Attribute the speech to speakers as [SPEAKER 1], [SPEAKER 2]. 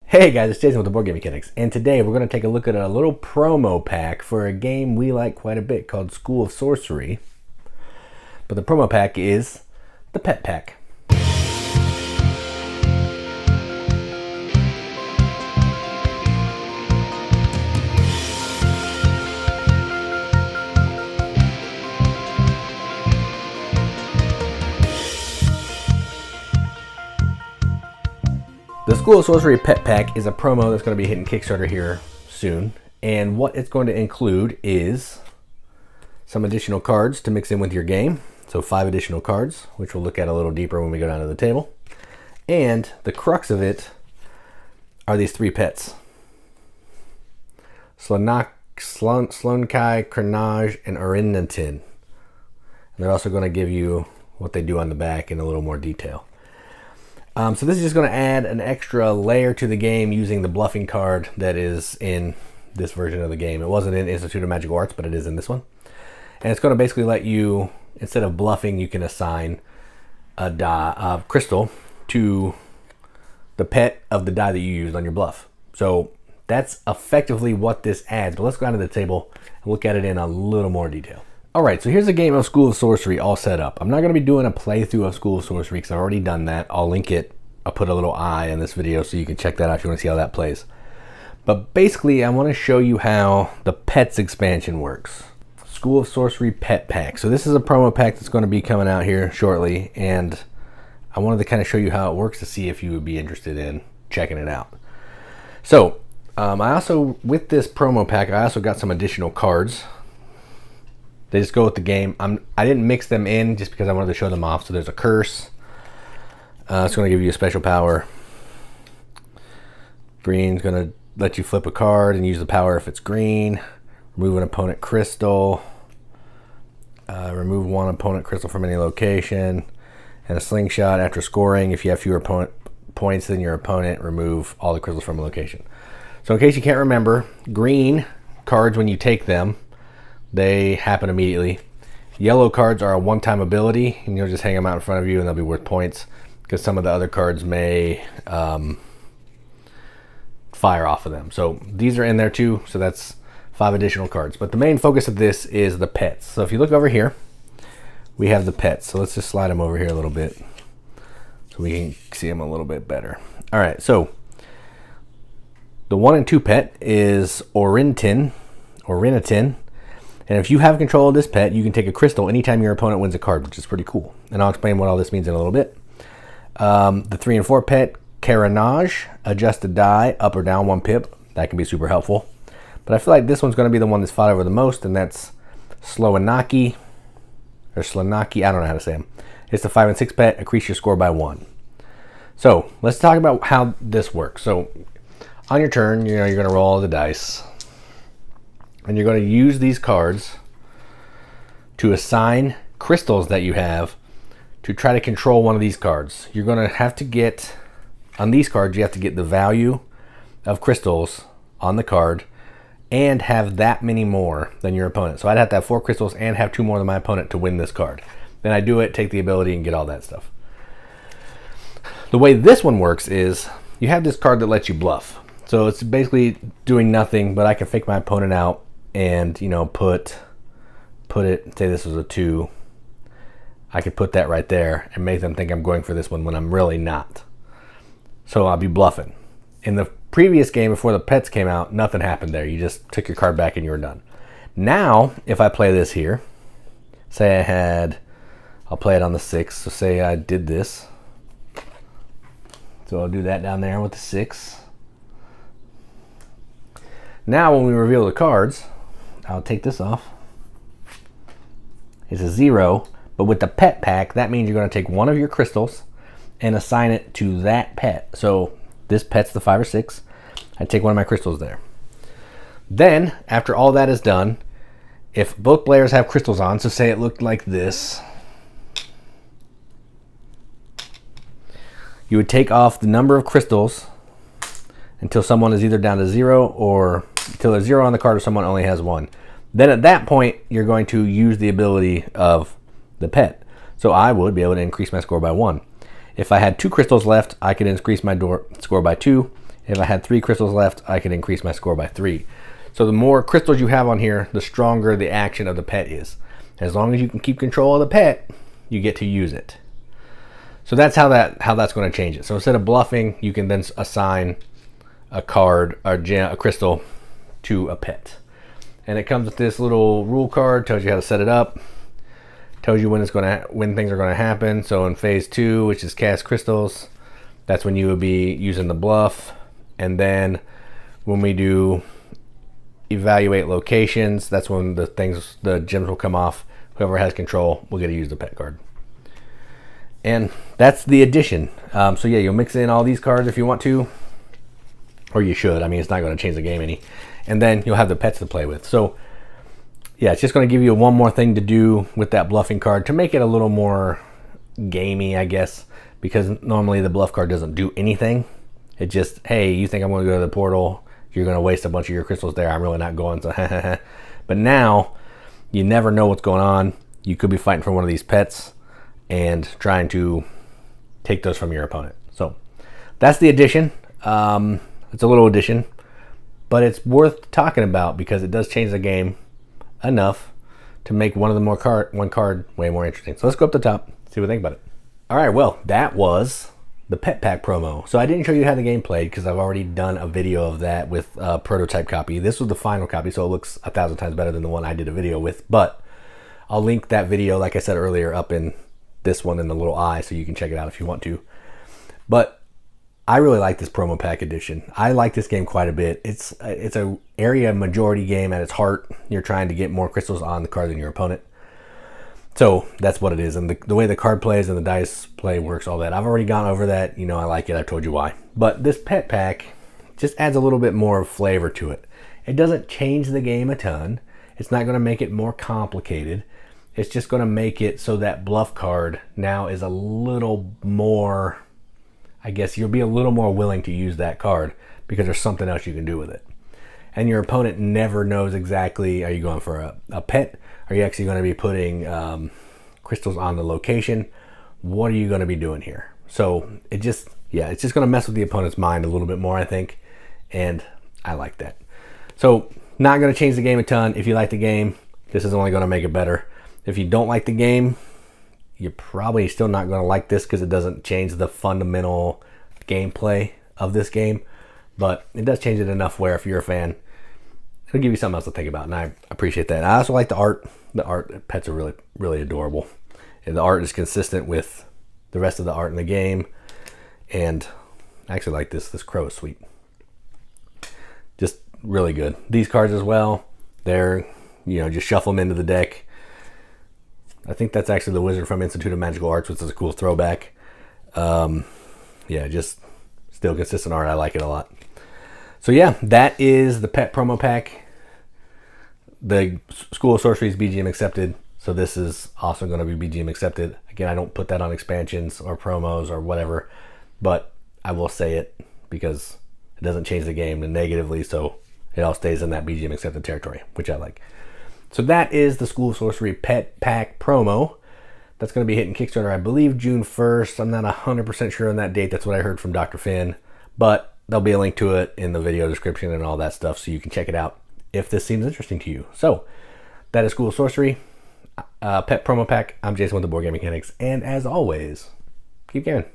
[SPEAKER 1] Hey guys, it's Jason with the Boardgame Mechanics, and today we're going to take a look at a little promo pack for a game we like quite a bit called School of Sorcery. But the promo pack is the Pet Pack. The School of Sorcery Pet Pack is a promo that's going to be hitting Kickstarter here soon, and what it's going to include is some additional cards to mix in with your game. So 5 additional cards, which we'll look at a little deeper when we go down to the table. And the crux of it are these 3 pets. Sloankai, Carnage, and Orinatin. And they're also going to give you what they do on the back in a little more detail. So this is just going to add an extra layer to the game using the bluffing card that is in this version of the game. It wasn't in Institute of Magical Arts, but it is in this one. And it's going to basically let you, instead of bluffing, you can assign a crystal to the pet of the die that you used on your bluff. So that's effectively what this adds. But let's go down to the table and look at it in a little more detail. All right, so here's a game of School of Sorcery all set up. I'm not going to be doing a playthrough of School of Sorcery because I've already done that. I'll link it. I'll put a little eye in this video so you can check that out if you want to see how that plays. But basically, I want to show you how the Pets expansion works. School of Sorcery Pet Pack. So this is a promo pack that's going to be coming out here shortly, and I wanted to kind of show you how it works to see if you would be interested in checking it out. So I also, with this promo pack, I also got some additional cards. They just go with the game. I didn't mix them in just because I wanted to show them off. So there's a curse. It's going to give you a special power. Green's going to let you flip a card and use the power if it's green. Remove an opponent crystal. Remove one opponent crystal from any location. And a slingshot after scoring. If you have fewer points than your opponent, remove all the crystals from a location. So in case you can't remember, green cards, when you take them, they happen immediately. Yellow cards are a one-time ability, and you'll just hang them out in front of you and they'll be worth points because some of the other cards may fire off of them. So these are in there too, so that's 5 additional cards. But the main focus of this is the pets. So if you look over here, we have the pets. So let's just slide them over here a little bit so we can see them a little bit better. All right, so the 1 and 2 pet is Orinatin. And if you have control of this pet, you can take a crystal anytime your opponent wins a card, which is pretty cool. And I'll explain what all this means in a little bit. The 3 and 4 pet, Carnage, adjust the die up or down 1 pip. That can be super helpful. But I feel like this one's going to be the one that's fought over the most, and that's Sloankai, or Sloankai, I don't know how to say them. It's the 5 and 6 pet, increase your score by 1. So let's talk about how this works. So on your turn, you're going to roll all the dice. And you're going to use these cards to assign crystals that you have to try to control one of these cards. You're going to have to get, on these cards, you have to get the value of crystals on the card and have that many more than your opponent. So I'd have to have 4 crystals and have 2 more than my opponent to win this card. Then I do it, take the ability, and get all that stuff. The way this one works is you have this card that lets you bluff. So it's basically doing nothing, but I can fake my opponent out and put it, say this was a 2, I could put that right there and make them think I'm going for this one when I'm really not. So I'll be bluffing. In the previous game before the pets came out, nothing happened there. You just took your card back and you were done. Now if I play this here, say I'll play it on the 6, so say I did this, so I'll do that down there with the 6. Now when we reveal the cards, I'll take this off. It's a 0, but with the pet pack, that means you're going to take one of your crystals and assign it to that pet. So this pet's the 5 or 6. I take one of my crystals there. Then, after all that is done, if both players have crystals on, so say it looked like this, you would take off the number of crystals until someone is either down to 0 or until there's 0 on the card or someone only has 1. Then at that point, you're going to use the ability of the pet. So I would be able to increase my score by 1. If I had 2 crystals left, I could increase my score by 2. If I had 3 crystals left, I could increase my score by 3. So the more crystals you have on here, the stronger the action of the pet is. As long as you can keep control of the pet, you get to use it. So that's how that's going to change it. So instead of bluffing, you can then assign a card, a crystal, to a pet. And it comes with this little rule card, tells you how to set it up, tells you when things are going to happen. So in phase 2, which is cast crystals, that's when you would be using the bluff. And then when we do evaluate locations, that's when the gems will come off. Whoever has control will get to use the pet card. And that's the addition. So yeah, you'll mix in all these cards if you want to, or you should. I mean, it's not going to change the game any. And then you'll have the pets to play with. So yeah, it's just going to give you one more thing to do with that bluffing card to make it a little more gamey, I guess, because normally the bluff card doesn't do anything. It just, hey, you think I'm going to go to the portal? You're going to waste a bunch of your crystals there. I'm really not going, so But now, you never know what's going on. You could be fighting for one of these pets and trying to take those from your opponent. So that's the addition. It's a little addition, but it's worth talking about because it does change the game enough to make one card way more interesting. So let's go up the top, see what we think about it. All right, well, that was the Pet Pack promo. So I didn't show you how the game played because I've already done a video of that with a prototype copy. This was the final copy, so it looks 1,000 times better than the one I did a video with, but I'll link that video, like I said earlier, up in this one in the little eye, so you can check it out if you want to. But I really like this promo pack edition. I like this game quite a bit. It's a area majority game at its heart. You're trying to get more crystals on the card than your opponent. So that's what it is. And the way the card plays and the dice play works, all that. I've already gone over that. You know, I like it. I've told you why. But this pet pack just adds a little bit more flavor to it. It doesn't change the game a ton. It's not going to make it more complicated. It's just going to make it so that bluff card now is a little more, I guess you'll be a little more willing to use that card because there's something else you can do with it. And your opponent never knows exactly, are you going for a pet? Are you actually going to be putting crystals on the location? What are you going to be doing here? So it's just going to mess with the opponent's mind a little bit more, I think. And I like that. So not going to change the game a ton. If you like the game, this is only going to make it better. If you don't like the game, you're probably still not going to like this because it doesn't change the fundamental gameplay of this game. But it does change it enough where if you're a fan, it'll give you something else to think about, and I appreciate that. I also like the art. The art, pets are really, really adorable. And the art is consistent with the rest of the art in the game. And I actually like this. This crow is sweet. Just really good. These cards as well, they're, just shuffle them into the deck. I think that's actually the wizard from Institute of Magical Arts, which is a cool throwback. Just still consistent art. I like it a lot. So yeah, that is the pet promo pack. The School of Sorcery is BGM accepted, so this is also going to be BGM accepted. Again, I don't put that on expansions or promos or whatever, but I will say it because it doesn't change the game negatively, so it all stays in that BGM accepted territory, which I like. So that is the School of Sorcery Pet Pack promo. That's going to be hitting Kickstarter, I believe, June 1st. I'm not 100% sure on that date. That's what I heard from Dr. Finn. But there'll be a link to it in the video description and all that stuff, so you can check it out if this seems interesting to you. So that is School of Sorcery Pet Promo Pack. I'm Jason with the Boardgame Mechanics. And as always, keep gaming.